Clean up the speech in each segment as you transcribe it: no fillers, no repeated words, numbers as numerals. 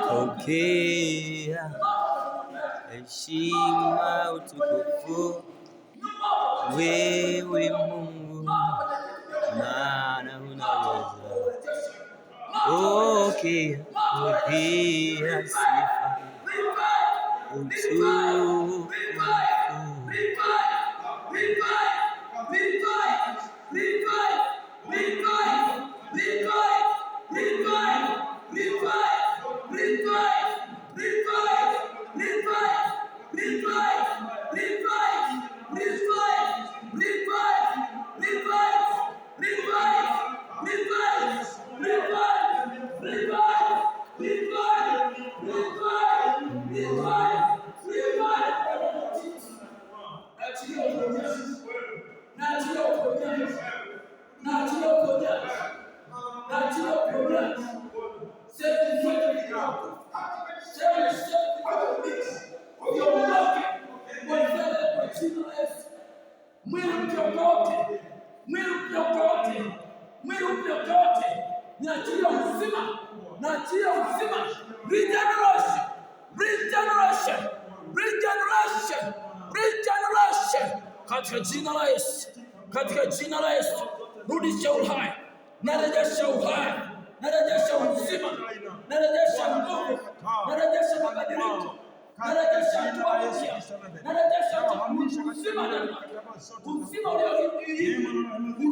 Pokea heshima, utukufu, wewe Mungu, maana unaweza. Pokea sifa, utukufu. Katika jina la Yesu, katika jina la Yesu, rudisha uhai, narejesha uhai, narejesha uzima, narejesha nguvu, narejesha mabadiliko, narejesha hatua mpya, narejesha uzima ndani yake,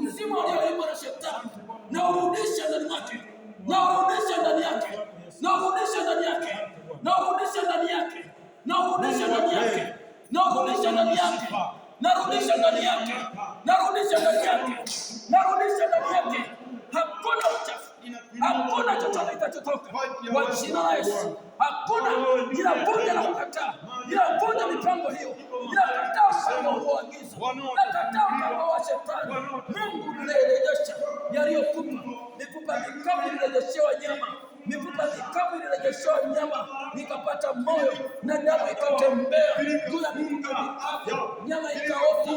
uzima ulioiba na shetani, na urudisha ndani yake, na urudisha ndani yake, na urudisha ndani yake, na urudisha ndani yake, na urudisha ndani yake, na urudisha ndani yake, narudisha ndani yake, narudisha ndani yake, narudisha ndani yake. Hakuna uchafu, hakuna chochote kitachotoka kwa jina la Yesu. Hakuna, ila vunja na kukataa, ila vunja mipango hiyo, ila kataa mpango wa giza, ila kataa mpango wa shetani. Mungu nirejesha yaliyokufa, mifupa mikavu ilirejeshewa nyama, mifupa mikavu ilirejeshewa nyama, nikapata moyo na damu ikatembea juu ya mifupa mikavu, nyama ikaota.